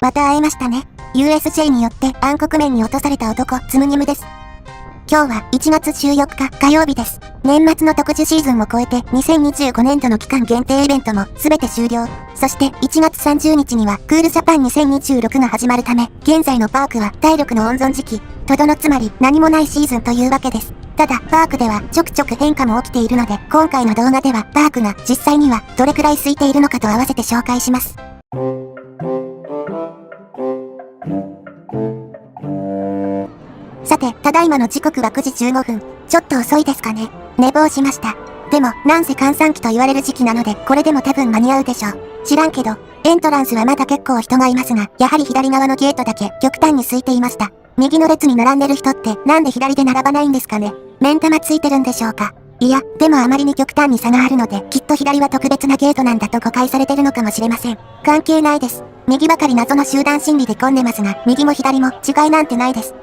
また会えましたね。USJ によって暗黒面に落とされた男、つむぎむです。今日は1月14日火曜日です。年末の特需シーズンを超えて2025年度の期間限定イベントもすべて終了。そして1月30日にはクールジャパン2026が始まるため、現在のパークは体力の温存時期、とどのつまり何もないシーズンというわけです。ただ、パークではちょくちょく変化も起きているので、今回の動画ではパークが実際にはどれくらい空いているのかと合わせて紹介します。さて、ただいまの時刻は9時15分。ちょっと遅いですかね。寝坊しました。でも、なんせ閑散期と言われる時期なので、これでも多分間に合うでしょう。知らんけど、エントランスはまだ結構人がいますが、やはり左側のゲートだけ極端に空いていました。右の列に並んでる人ってなんで左で並ばないんですかね。目ん玉ついてるんでしょうか。いや、でもあまりに極端に差があるので、きっと左は特別なゲートなんだと誤解されてるのかもしれません。関係ないです。右ばかり謎の集団心理で混んでますが、右も左も違いなんてないです。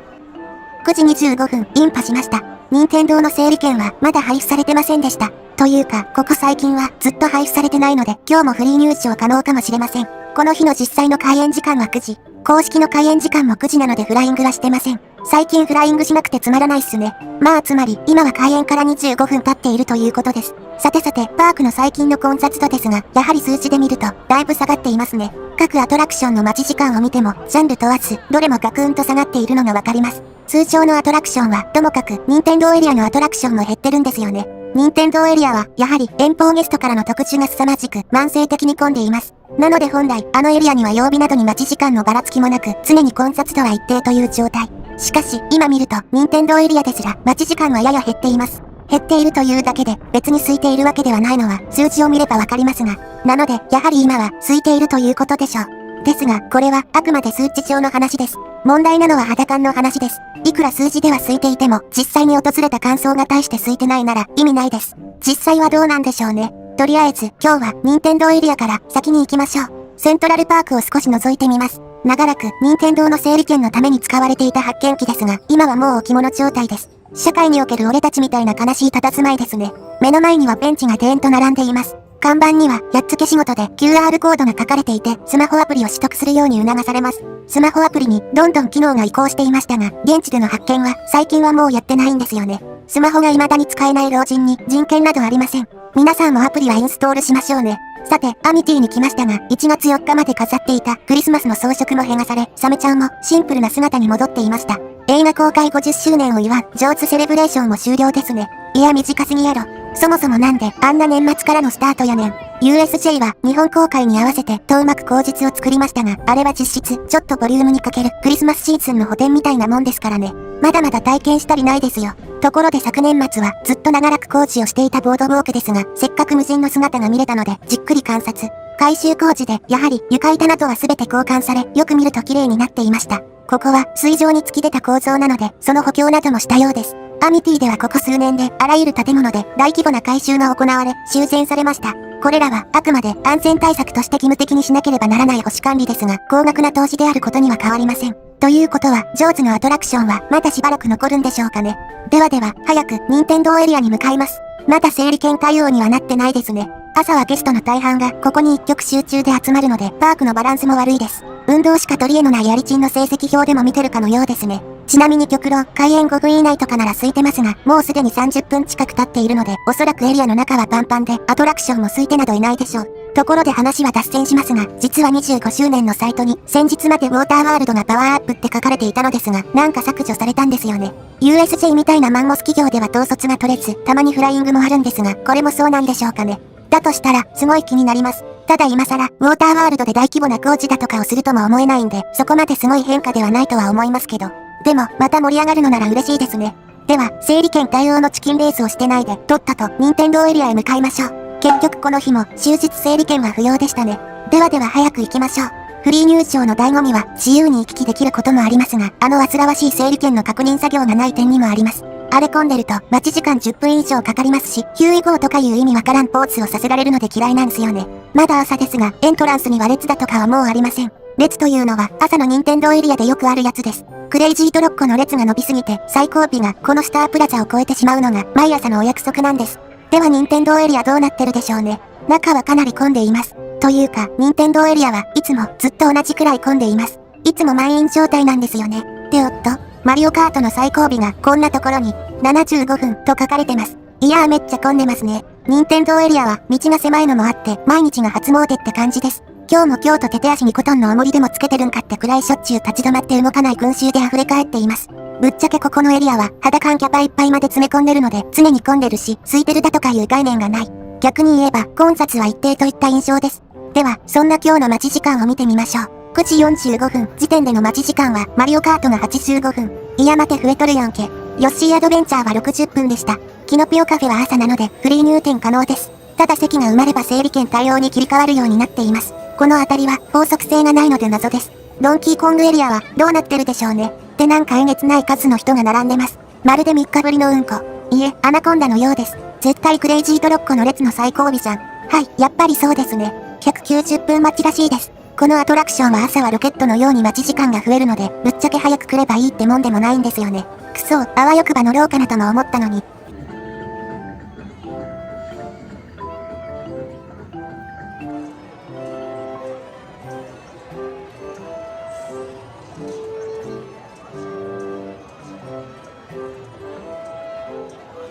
9時25分、インパしました。任天堂の整理券はまだ配布されてませんでした。というか、ここ最近はずっと配布されてないので、今日もフリー入場可能かもしれません。この日の実際の開園時間は9時。公式の開園時間も9時なのでフライングはしてません。最近フライングしなくてつまらないっすね。まあつまり、今は開園から25分経っているということです。さてさて、パークの最近の混雑度ですが、やはり数値で見ると、だいぶ下がっていますね。各アトラクションの待ち時間を見ても、ジャンル問わず、どれもガクンと下がっているのがわかります。通常のアトラクションは、ともかく、任天堂エリアのアトラクションも減ってるんですよね。任天堂エリアは、やはり、遠方ゲストからの特需が凄まじく、慢性的に混んでいます。なので本来、あのエリアには曜日などに待ち時間のばらつきもなく、常に混雑度は一定という状態。しかし、今見ると、任天堂エリアですら、待ち時間はやや減っています。減っているというだけで、別に空いているわけではないのは、数字を見ればわかりますが。なので、やはり今は、空いているということでしょう。ですが、これは、あくまで数値上の話です。問題なのは肌感の話です。いくら数字では空いていても、実際に訪れた感想が大して空いてないなら、意味ないです。実際はどうなんでしょうね。とりあえず、今日は、任天堂エリアから先に行きましょう。セントラルパークを少し覗いてみます。長らく、任天堂の整理券のために使われていた発見機ですが、今はもう置物状態です。社会における俺たちみたいな悲しい佇まいですね。目の前にはベンチがデーンと並んでいます。看板には、やっつけ仕事で QR コードが書かれていて、スマホアプリを取得するように促されます。スマホアプリにどんどん機能が移行していましたが、現地での発見は最近はもうやってないんですよね。スマホが未だに使えない老人に人権などありません。皆さんもアプリはインストールしましょうね。さて、アミティに来ましたが、1月4日まで飾っていたクリスマスの装飾も剥がされ、サメちゃんもシンプルな姿に戻っていました。映画公開50周年を祝う上手セレブレーションも終了ですね。いや短すぎやろ。そもそもなんであんな年末からのスタートやねん。USJ は日本公開に合わせてとうまく口実を作りましたが、あれは実質ちょっとボリュームに欠けるクリスマスシーズンの補填みたいなもんですからね。まだまだ体験したりないですよ。ところで昨年末はずっと長らく工事をしていたボードウォークですが、せっかく無人の姿が見れたのでじっくり観察。改修工事でやはり床板などは全て交換され、よく見ると綺麗になっていました。ここは水上に突き出た構造なので、その補強などもしたようです。アミティではここ数年であらゆる建物で大規模な改修が行われ、修繕されました。これらはあくまで安全対策として義務的にしなければならない保守管理ですが、高額な投資であることには変わりません。ということは、ジョーズのアトラクションはまだしばらく残るんでしょうかね。ではでは、早く任天堂エリアに向かいます。まだ整理券対応にはなってないですね。朝はゲストの大半がここに一極集中で集まるので、パークのバランスも悪いです。運動しか取り柄のないアリチンの成績表でも見てるかのようですね。ちなみに極論、開園5分以内とかなら空いてますが、もうすでに30分近く経っているので、おそらくエリアの中はパンパンで、アトラクションも空いてなどいないでしょう。ところで話は脱線しますが、実は25周年のサイトに、先日までウォーターワールドがパワーアップって書かれていたのですが、なんか削除されたんですよね。USJ みたいなマンモス企業では統率が取れず、たまにフライングもあるんですが、これもそうなんでしょうかね。だとしたら、すごい気になります。ただ今更、ウォーターワールドで大規模な工事だとかをするとも思えないんで、そこまですごい変化ではないとは思いますけど。でも、また盛り上がるのなら嬉しいですね。では、整理券対応のチキンレースをしてないで、とっとと任天堂エリアへ向かいましょう。結局この日も終日整理券は不要でしたね。ではでは早く行きましょう。フリー入場の醍醐味は自由に行き来できることもありますが、煩わしい整理券の確認作業がない点にもあります。あれ混んでると待ち時間10分以上かかりますし、ヒューイゴーとかいう意味わからんポーズをさせられるので嫌いなんすよね。まだ朝ですが、エントランスには列だとかはもうありません。列というのは朝の任天堂エリアでよくあるやつです。クレイジートロッコの列が伸びすぎて最後尾がこのスタープラザを越えてしまうのが毎朝のお約束なんです。では任天堂エリアどうなってるでしょうね。中はかなり混んでいます。というか、任天堂エリアはいつもずっと同じくらい混んでいます。いつも満員状態なんですよね。でおっと、マリオカートの最後尾がこんなところに、75分と書かれてます。いやーめっちゃ混んでますね。任天堂エリアは道が狭いのもあって、毎日が初詣って感じです。今日も京都手手足にコトンの重りでもつけてるんかってくらいしょっちゅう立ち止まって動かない群衆で溢れ返っています。ぶっちゃけここのエリアは肌感キャパいっぱいまで詰め込んでるので常に混んでるし、空いてるだとかいう概念がない。逆に言えば混雑は一定といった印象です。では、そんな今日の待ち時間を見てみましょう。9時45分時点での待ち時間はマリオカートが85分。いや待て増えとるやんけ。ヨッシーアドベンチャーは60分でした。キノピオカフェは朝なのでフリー入店可能です。ただ席が埋まれば整理券対応に切り替わるようになっています。この辺りは法則性がないので謎です。ドンキーコングエリアはどうなってるでしょうね。でなんかえげつない数の人が並んでます。まるで3日ぶりのうんこ。いえ、アナコンダのようです。絶対クレイジートロッコの列の最後尾じゃん。はい、やっぱりそうですね。190分待ちらしいです。このアトラクションは朝はロケットのように待ち時間が増えるので、ぶっちゃけ早く来ればいいってもんでもないんですよね。くそ、あわよくば乗ろうかなとも思ったのに。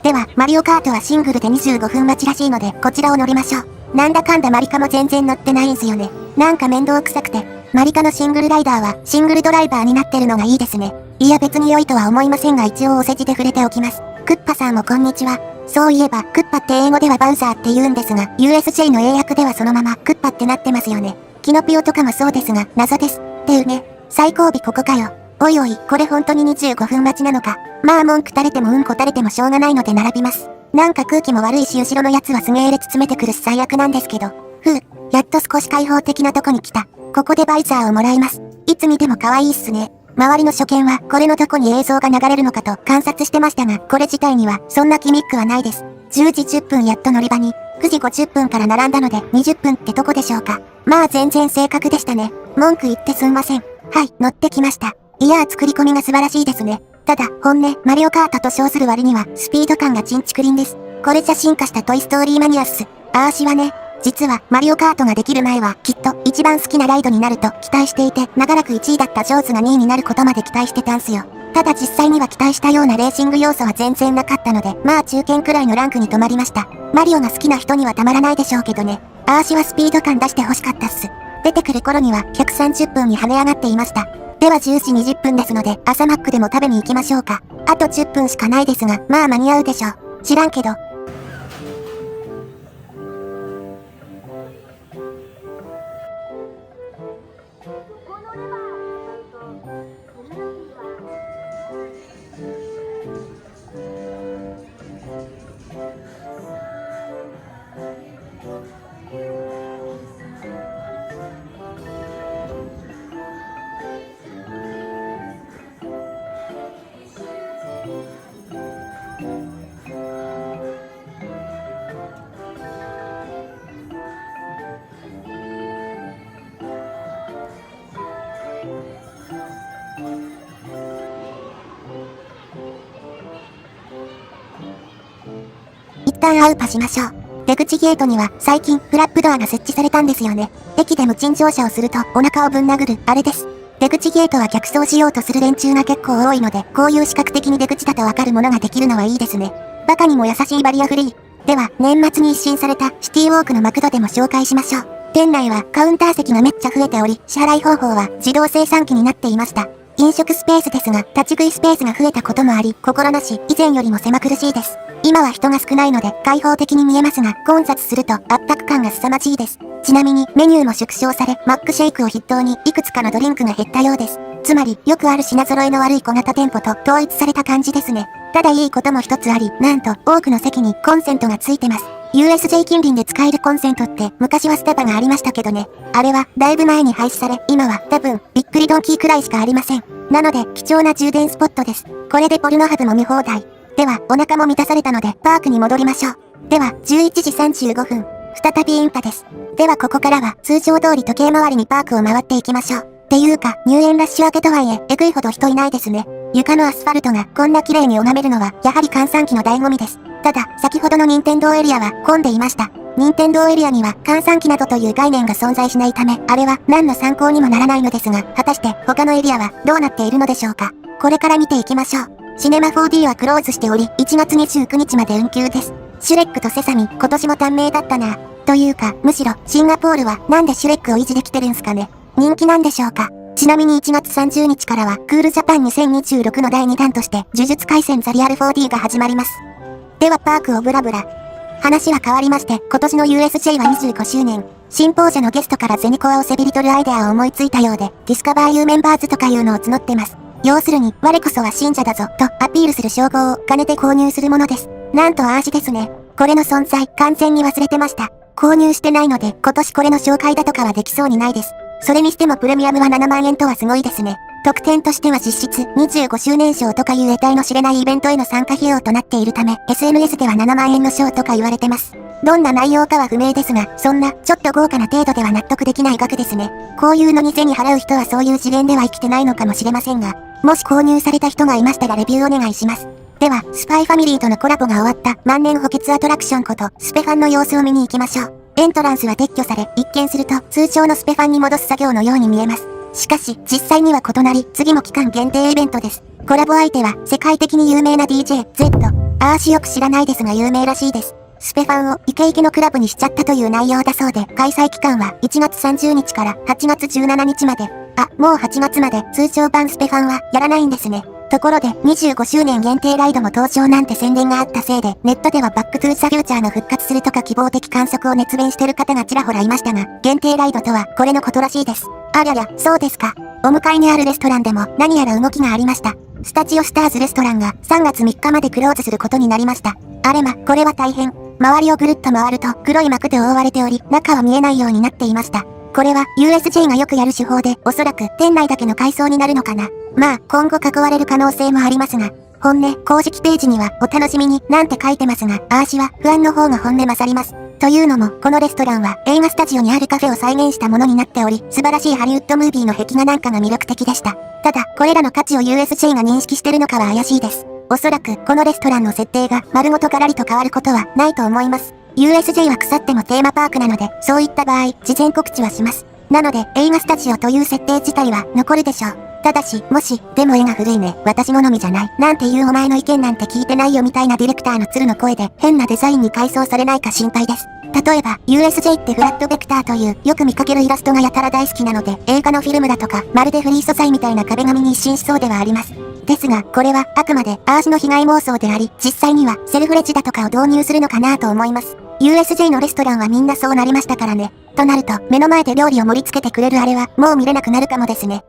では、マリオカートはシングルで25分待ちらしいので、こちらを乗りましょう。なんだかんだマリカも全然乗ってないんすよね。なんか面倒くさくて。マリカのシングルライダーはシングルドライバーになってるのがいいですね。いや別に良いとは思いませんが一応お世辞で触れておきます。クッパさんもこんにちは。そういえば、クッパって英語ではバウザーって言うんですが、USJ の英訳ではそのままクッパってなってますよね。キノピオとかもそうですが、謎です。ってうね。最後尾ここかよ。おいおい、これ本当に25分待ちなのか。まあ文句垂れてもうんこ垂れてもしょうがないので並びます。なんか空気も悪いし後ろのやつはすげー列詰めてくるし最悪なんですけど。ふう、やっと少し開放的なとこに来た。ここでバイザーをもらいます。いつ見ても可愛いっすね。周りの初見はこれのどこに映像が流れるのかと観察してましたが、これ自体にはそんなギミックはないです。10時10分やっと乗り場に、9時50分から並んだので20分ってとこでしょうか。まあ全然正確でしたね。文句言ってすんません。はい、乗ってきました。いやー作り込みが素晴らしいですね。ただ、本音、マリオカートと称する割には、スピード感がチンチクリンです。これじゃ進化したトイストーリーマニアっす。あーしはね、実は、マリオカートができる前は、きっと、一番好きなライドになると期待していて、長らく1位だったジョーズが2位になることまで期待してたんすよ。ただ実際には期待したようなレーシング要素は全然なかったので、まあ中堅くらいのランクに止まりました。マリオが好きな人にはたまらないでしょうけどね。あーしはスピード感出して欲しかったっす。出てくる頃には、130分に跳ね上がっていました。では10時20分ですので、朝マックでも食べに行きましょうか。あと10分しかないですが、まあ間に合うでしょう。知らんけど。一旦アウパしましょう。出口ゲートには最近フラップドアが設置されたんですよね。駅で無賃乗車をするとお腹をぶん殴る、あれです。出口ゲートは逆走しようとする連中が結構多いので、こういう視覚的に出口だとわかるものができるのはいいですね。バカにも優しいバリアフリー。では、年末に一新されたシティウォークのマクドでも紹介しましょう。店内はカウンター席がめっちゃ増えており、支払い方法は自動精算機になっていました。飲食スペースですが、立ち食いスペースが増えたこともあり、心なし、以前よりも狭苦しいです。今は人が少ないので開放的に見えますが、混雑すると圧迫感が凄まじいです。ちなみにメニューも縮小され、マックシェイクを筆頭にいくつかのドリンクが減ったようです。つまり、よくある品揃えの悪い小型店舗と統一された感じですね。ただいいことも一つあり、なんと多くの席にコンセントがついてます。USJ 近隣で使えるコンセントって昔はスタバがありましたけどね。あれはだいぶ前に廃止され、今は多分びっくりドンキーくらいしかありません。なので貴重な充電スポットです。これでポルノハブも見放題。ではお腹も満たされたのでパークに戻りましょう。では11時35分。再びインパです。ではここからは通常通り時計回りにパークを回っていきましょう。っていうか入園ラッシュ明けとはいええぐいほど人いないですね。床のアスファルトがこんな綺麗に拝めるのはやはり閑散期の醍醐味です。ただ先ほどの任天堂エリアは混んでいました。任天堂エリアには閑散期などという概念が存在しないため、あれは何の参考にもならないのですが、果たして他のエリアはどうなっているのでしょうか。これから見ていきましょう。シネマ 4D はクローズしており、1月29日まで運休です。シュレックとセサミ、今年も短命だったな。というか、むしろ、シンガポールはなんでシュレックを維持できてるんすかね。人気なんでしょうか。ちなみに1月30日からは、クールジャパン2026の第2弾として、呪術廻戦ザリアル 4D が始まります。ではパークをブラブラ。話は変わりまして、今年の USJ は25周年。新報社のゲストからゼニコアを背びり取るアイデアを思いついたようで、ディスカバー U メンバーズとかいうのを募ってます。要するに、我こそは信者だぞ、とアピールする称号を金で購入するものです。なんとアーシですね。これの存在、完全に忘れてました。購入してないので、今年これの紹介だとかはできそうにないです。それにしてもプレミアムは7万円とはすごいですね。特典としては実質25周年賞とかいう得体の知れないイベントへの参加費用となっているため、SNS では7万円の賞とか言われてます。どんな内容かは不明ですが、そんなちょっと豪華な程度では納得できない額ですね。こういうのに銭払う人はそういう次元では生きてないのかもしれませんが、もし購入された人がいましたらレビューお願いします。では、スパイファミリーとのコラボが終わった万年補欠アトラクションことスペファンの様子を見に行きましょう。エントランスは撤去され、一見すると通常のスペファンに戻す作業のように見えます。しかし、実際には異なり、次も期間限定イベントです。コラボ相手は世界的に有名な DJ、Z。アーシよく知らないですが有名らしいです。スペファンをイケイケのクラブにしちゃったという内容だそうで、開催期間は1月30日から8月17日まで。あ、もう8月まで通常版スペファンはやらないんですね。ところで25周年限定ライドも登場なんて宣伝があったせいで、ネットではバックトゥーザフューチャーの復活するとか希望的観測を熱弁してる方がちらほらいましたが、限定ライドとはこれのことらしいです。ありゃや、そうですか。お向かいにあるレストランでも何やら動きがありました。スタジオスターズレストランが3月3日までクローズすることになりました。あれま、これは大変。周りをぐるっと回ると黒い幕で覆われており、中は見えないようになっていました。これは USJ がよくやる手法で、おそらく店内だけの改装になるのかな。まあ、今後囲われる可能性もありますが、本音、公式ページにはお楽しみになんて書いてますが、アーシは不安の方が本音勝ります。というのも、このレストランは映画スタジオにあるカフェを再現したものになっており、素晴らしいハリウッドムービーの壁画なんかが魅力的でした。ただ、これらの価値を USJ が認識してるのかは怪しいです。おそらく、このレストランの設定が丸ごとガラリと変わることはないと思います。USJ は腐ってもテーマパークなので、そういった場合、事前告知はします。なので、映画スタジオという設定自体は残るでしょう。ただし、もし、でも絵が古いね、私好みじゃない、なんていうお前の意見なんて聞いてないよみたいなディレクターの鶴の声で、変なデザインに改装されないか心配です。例えば、USJ ってフラットベクターという、よく見かけるイラストがやたら大好きなので、映画のフィルムだとか、まるでフリー素材みたいな壁紙に一新しそうではあります。ですが、これは、あくまで、アーシの被害妄想であり、実際には、セルフレジだとかを導入するのかなと思います。USJ のレストランはみんなそうなりましたからね。となると、目の前で料理を盛り付けてくれるあれは、もう見れなくなるかもですね。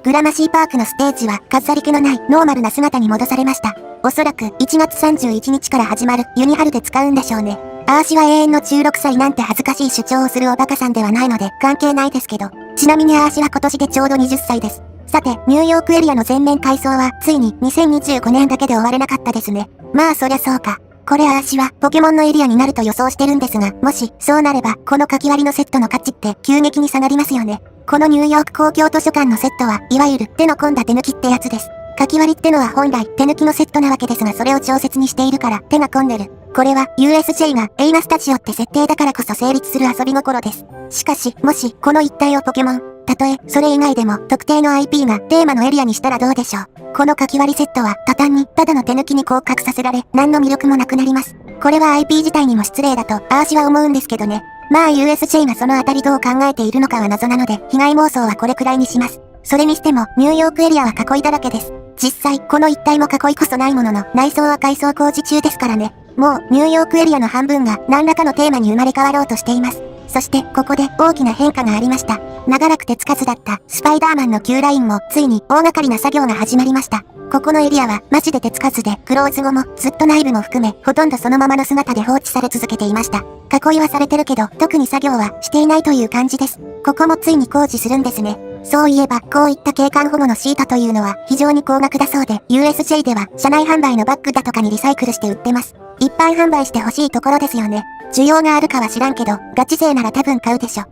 グラマシーパークのステージは、飾り気のないノーマルな姿に戻されました。おそらく、1月31日から始まるユニハルで使うんでしょうね。アーシは永遠の16歳なんて恥ずかしい主張をするおバカさんではないので、関係ないですけど。ちなみにアーシは今年でちょうど20歳です。さて、ニューヨークエリアの全面改装は、ついに2025年だけで終われなかったですね。まあそりゃそうか。これアーシはポケモンのエリアになると予想してるんですが、もしそうなれば、この書き割りのセットの価値って急激に下がりますよね。このニューヨーク公共図書館のセットは、いわゆる手の込んだ手抜きってやつです。書き割りってのは本来手抜きのセットなわけですが、それを調節にしているから手が込んでる。これは USJ が映画スタジオって設定だからこそ成立する遊び心です。しかし、もしこの一体をポケモン、たとえそれ以外でも特定の IP がテーマのエリアにしたらどうでしょう。この書き割りセットは多端にただの手抜きに降格させられ、何の魅力もなくなります。これは IP 自体にも失礼だとアーシは思うんですけどね。まあ USJ がそのあたりどう考えているのかは謎なので、被害妄想はこれくらいにします。それにしてもニューヨークエリアは囲いだらけです。実際この一帯も囲いこそないものの、内装は改装工事中ですからね。もうニューヨークエリアの半分が何らかのテーマに生まれ変わろうとしています。そしてここで大きな変化がありました。長らく手つかずだったスパイダーマンの Q ラインもついに大掛かりな作業が始まりました。ここのエリアはマジで手つかずで、クローズ後もずっと内部も含めほとんどそのままの姿で放置され続けていました。囲いはされてるけど特に作業はしていないという感じです。ここもついに工事するんですね。そういえばこういった景観保護のシートというのは非常に高額だそうで、 USJ では車内販売のバッグだとかにリサイクルして売ってます。一般販売してほしいところですよね。需要があるかは知らんけど、ガチ勢なら多分買うでしょ。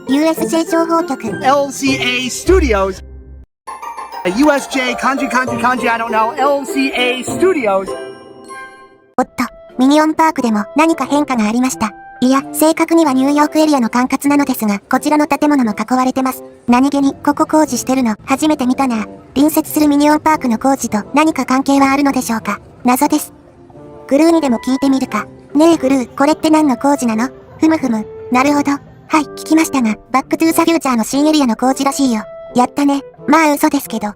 USJ 情報局 LCA Studios USJ Kanji Kanji Kanji I don't know LCA Studios。おっと、ミニオンパークでも何か変化がありました。いや、正確にはニューヨークエリアの管轄なのですが、こちらの建物も囲われてます。何気に、ここ工事してるの、初めて見たな。隣接するミニオンパークの工事と何か関係はあるのでしょうか。謎です。グルーにでも聞いてみるか。ねえグルー、これって何の工事なの？ふむふむ。なるほど。はい、聞きましたが、バックトゥーザフューチャーの新エリアの工事らしいよ。やったね。まあ嘘ですけど。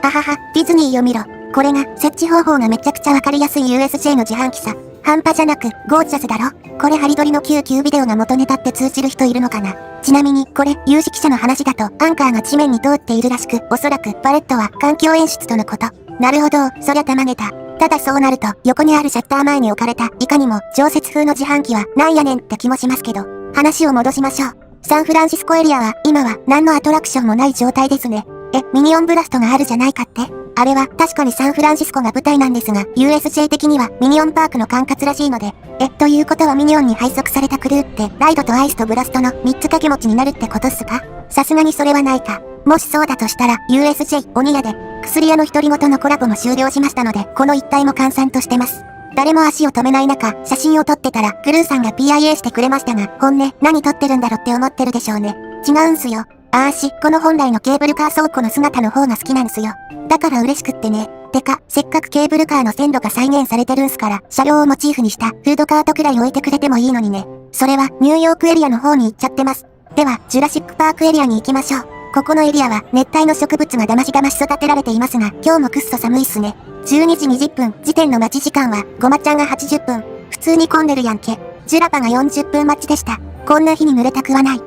ははは、ディズニーを見ろ。これが、設置方法がめちゃくちゃわかりやすい USJ の自販機さ。半端じゃなく、ゴージャスだろ。これハリドリの99ビデオが元ネタって通じる人いるのかな。ちなみに、これ、有識者の話だと、アンカーが地面に通っているらしく、おそらく、パレットは環境演出とのこと。なるほど、そりゃたまげた。ただそうなると、横にあるシャッター前に置かれた、いかにも、常設風の自販機は、なんやねんって気もしますけど。話を戻しましょう。サンフランシスコエリアは、今は、何のアトラクションもない状態ですね。ミニオンブラストがあるじゃないかって？あれは確かにサンフランシスコが舞台なんですが、USJ 的にはミニオンパークの管轄らしいので、ということはミニオンに配属されたクルーって、ライドとアイスとブラストの3つ掛け持ちになるってことっすか？さすがにそれはないか。もしそうだとしたら、USJ、鬼屋で、薬屋の独り言のコラボも終了しましたので、この一帯も閑散としてます。誰も足を止めない中、写真を撮ってたら、クルーさんが PIA してくれましたが、本音、何撮ってるんだろって思ってるでしょうね。違うんすよ。この本来のケーブルカー倉庫の姿の方が好きなんすよ。だから嬉しくってね。てか、せっかくケーブルカーの線路が再現されてるんすから、車両をモチーフにしたフードカートくらい置いてくれてもいいのにね。それはニューヨークエリアの方に行っちゃってます。では、ジュラシックパークエリアに行きましょう。ここのエリアは熱帯の植物がだましだまし育てられていますが、今日もくっそ寒いっすね。12時20分、時点の待ち時間は、ごまちゃんが80分。普通に混んでるやんけ。ジュラパが40分待ちでした。こんな日に濡れたくはない。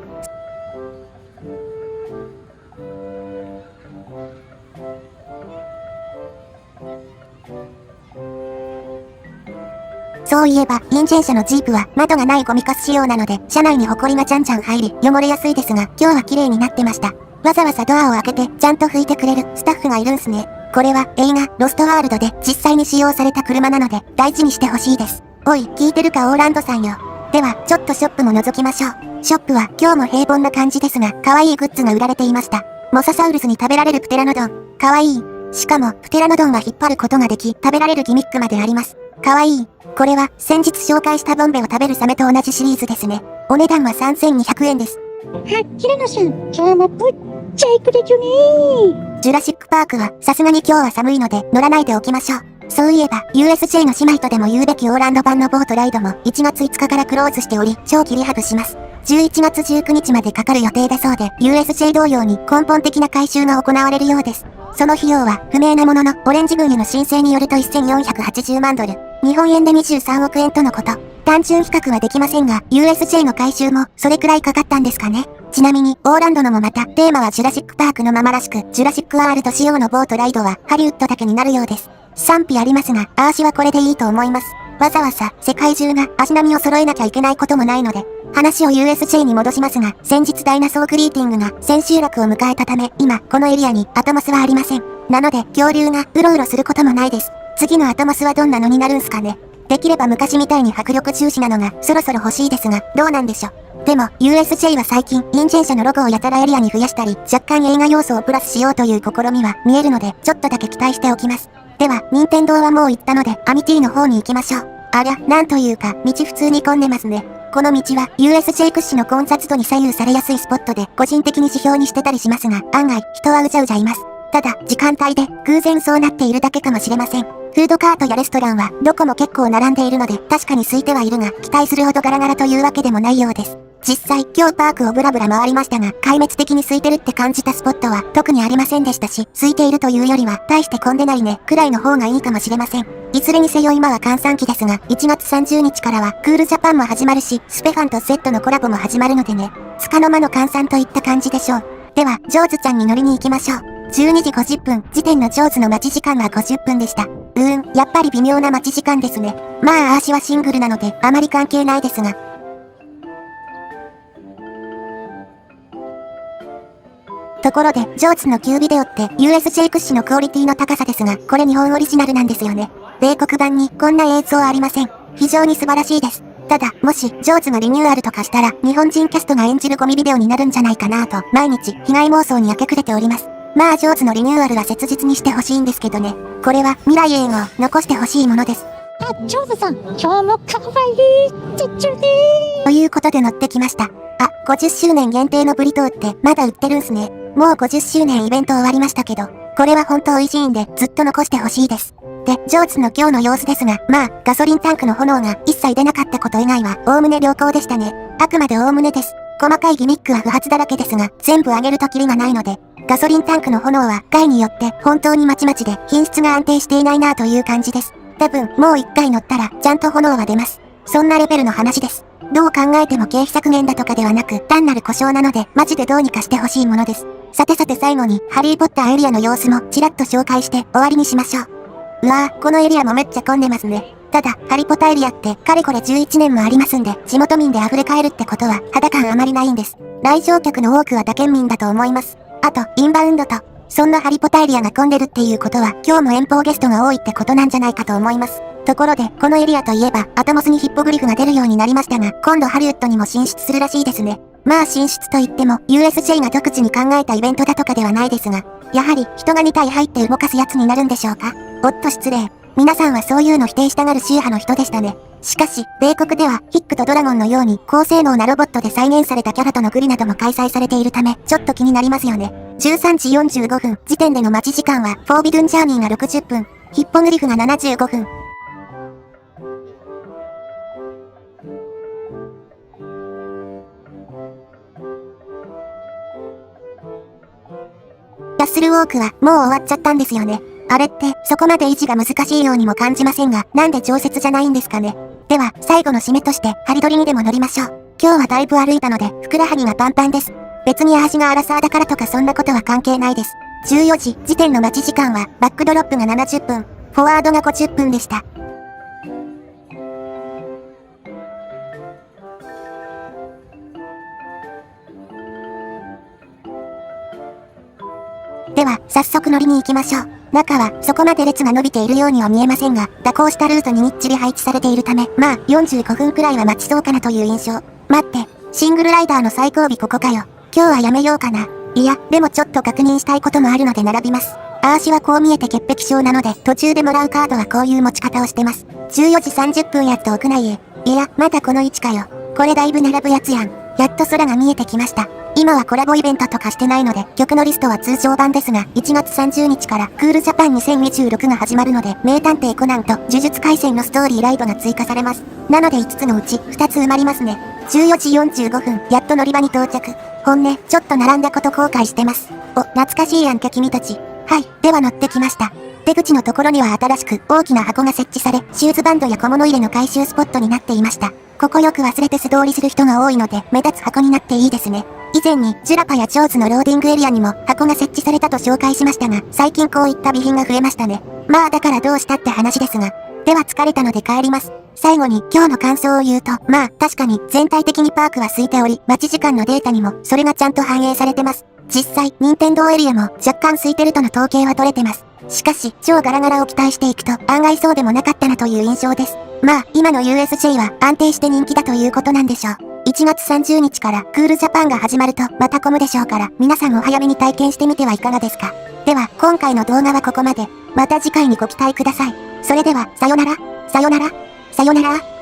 そういえば、インジェン車のジープは窓がないゴミカス仕様なので、車内にホコリがちゃんちゃん入り、汚れやすいですが、今日は綺麗になってました。わざわざドアを開けて、ちゃんと拭いてくれるスタッフがいるんすね。これは映画、ロストワールドで実際に使用された車なので、大事にしてほしいです。おい、聞いてるかオーランドさんよ。では、ちょっとショップも覗きましょう。ショップは今日も平凡な感じですが、可愛いグッズが売られていました。モササウルスに食べられるプテラノドン。可愛い。しかも、プテラノドンは引っ張ることができ、食べられるギミックまであります。可愛い。これは、先日紹介したボンベを食べるサメと同じシリーズですね。お値段は3200円です。平野さん、今日もぶっちゃいくれちょねー。ジュラシックパークは、さすがに今日は寒いので、乗らないでおきましょう。そういえば、USJ の姉妹とでも言うべきオーランド版のボートライドも、1月5日からクローズしており、長期リハブします。11月19日までかかる予定だそうで、USJ 同様に根本的な改修が行われるようです。その費用は不明なものの、オレンジ軍への申請によると1480万ドル、日本円で23億円とのこと。単純比較はできませんが、USJ の改修もそれくらいかかったんですかね。ちなみに、オーランドのもまた、テーマはジュラシックパークのままらしく、ジュラシックワールド仕様のボートライドは、ハリウッドだけになるようです。賛否ありますが、アーシはこれでいいと思います。わざわざ、世界中が足並みを揃えなきゃいけないこともないので、話を USJ に戻しますが、先日ダイナソーグリーティングが千秋楽を迎えたため、今、このエリアにアトモスはありません。なので、恐竜がうろうろすることもないです。次のアトモスはどんなのになるんすかね。できれば昔みたいに迫力重視なのがそろそろ欲しいですが、どうなんでしょう。でも、USJ は最近、インジェン社のロゴをやたらエリアに増やしたり、若干映画要素をプラスしようという試みは見えるので、ちょっとだけ期待しておきます。では、任天堂はもう行ったので、アミティの方に行きましょう。ありゃ、なんというか、道普通に混んでますね。この道は USJ 屈指の混雑度に左右されやすいスポットで個人的に指標にしてたりしますが、案外人はうじゃうじゃいます。ただ、時間帯で偶然そうなっているだけかもしれません。フードカートやレストランはどこも結構並んでいるので確かに空いてはいるが、期待するほどガラガラというわけでもないようです。実際、今日パークをブラブラ回りましたが、壊滅的に空いてるって感じたスポットは特にありませんでしたし、空いているというよりは大して混んでないねくらいの方がいいかもしれません。いずれにせよ今は閑散期ですが、1月30日からはクールジャパンも始まるし、スペファンと Z のコラボも始まるのでね、束の間の閑散といった感じでしょう。では、ジョーズちゃんに乗りに行きましょう。12時50分、時点のジョーズの待ち時間は50分でした。やっぱり微妙な待ち時間ですね。まあ、アーシはシングルなので、あまり関係ないですが。ところで、ジョーツの旧ビデオって USJ 屈指のクオリティの高さですが、これ日本オリジナルなんですよね。米国版にこんな映像ありません。非常に素晴らしいです。ただ、もし、ジョーズがリニューアルとかしたら、日本人キャストが演じるゴミビデオになるんじゃないかなぁと、毎日、被害妄想に明け暮れております。まあ、ジョーズのリニューアルは切実にしてほしいんですけどね。これは、未来永劫、残してほしいものです。あ、ジョーズさん、今日も可愛いってちゅねということで乗ってきました。あ、50周年限定のブリトーってまだ売ってるんすね。もう50周年イベント終わりましたけど、これは本当美味しいんでずっと残してほしいです。で、ジョーズの今日の様子ですが、まあ、ガソリンタンクの炎が一切出なかったこと以外は、おおむね良好でしたね。あくまでおおむねです。細かいギミックは不発だらけですが、全部上げるとキリがないので、ガソリンタンクの炎は回によって本当にまちまちで品質が安定していないなという感じです。多分、もう一回乗ったら、ちゃんと炎は出ます。そんなレベルの話です。どう考えても経費削減だとかではなく、単なる故障なので、マジでどうにかしてほしいものです。さてさて最後に、ハリーポッターエリアの様子もちらっと紹介して終わりにしましょう。うわぁ、このエリアもめっちゃ混んでますね。ただ、ハリポタエリアって、かれこれ11年もありますんで、地元民で溢れ返るってことは、肌感あまりないんです。来場客の多くは他県民だと思います。あと、インバウンドと、そんなハリポタエリアが混んでるっていうことは、今日も遠方ゲストが多いってことなんじゃないかと思います。ところで、このエリアといえば、アトモスにヒッポグリフが出るようになりましたが、今度ハリウッドにも進出するらしいですね。まあ進出といっても、USJ が独自に考えたイベントだとかではないですが、やはり人が2体入って動かすやつになるんでしょうか。おっと失礼。皆さんはそういうの否定したがる宗派の人でしたね。しかし、米国では、ヒックとドラゴンのように高性能なロボットで再現されたキャラとのグリなども開催されているため、ちょっと気になりますよね。13時45分、時点での待ち時間は、フォービドゥンジャーニーが60分、ヒッポグリフが75分。キャッスルウォークはもう終わっちゃったんですよね。あれってそこまで維持が難しいようにも感じませんが、なんで常設じゃないんですかね。では最後の締めとしてハリドリにでも乗りましょう。今日はだいぶ歩いたのでふくらはぎがパンパンです。別に足がアラサーだからとかそんなことは関係ないです。14時時点の待ち時間はバックドロップが70分、フォワードが50分でした。では、早速乗りに行きましょう。中は、そこまで列が伸びているようには見えませんが、蛇行したルートにみっちり配置されているため、まあ、45分くらいは待ちそうかなという印象。待って、シングルライダーの最後尾ここかよ。今日はやめようかな。いや、でもちょっと確認したいこともあるので並びます。アーシはこう見えて潔癖症なので、途中でもらうカードはこういう持ち方をしてます。14時30分やっと屋内へ。いや、まだこの位置かよ。これだいぶ並ぶやつやん。やっと空が見えてきました。今はコラボイベントとかしてないので、曲のリストは通常版ですが、1月30日からクールジャパン2026が始まるので、名探偵コナンと呪術廻戦のストーリーライドが追加されます。なので5つのうち2つ埋まりますね。14時45分、やっと乗り場に到着。本音、ちょっと並んだこと後悔してます。お、懐かしいやんけ君たち。はい、では乗ってきました。出口のところには新しく大きな箱が設置され、シューズバンドや小物入れの回収スポットになっていました。ここよく忘れて素通りする人が多いので、目立つ箱になっていいですね。以前に、ジュラパやジョーズのローディングエリアにも箱が設置されたと紹介しましたが、最近こういった備品が増えましたね。まあだからどうしたって話ですが。では疲れたので帰ります。最後に今日の感想を言うと、まあ確かに全体的にパークは空いており、待ち時間のデータにもそれがちゃんと反映されてます。実際、任天堂エリアも若干空いてるとの統計は取れてます。しかし、超ガラガラを期待していくと案外そうでもなかったなという印象です。まあ、今の USJ は安定して人気だということなんでしょう。1月30日からクールジャパンが始まるとまた混むでしょうから、皆さんお早めに体験してみてはいかがですか。では、今回の動画はここまで。また次回にご期待ください。それでは、さよなら、さよなら、さよなら。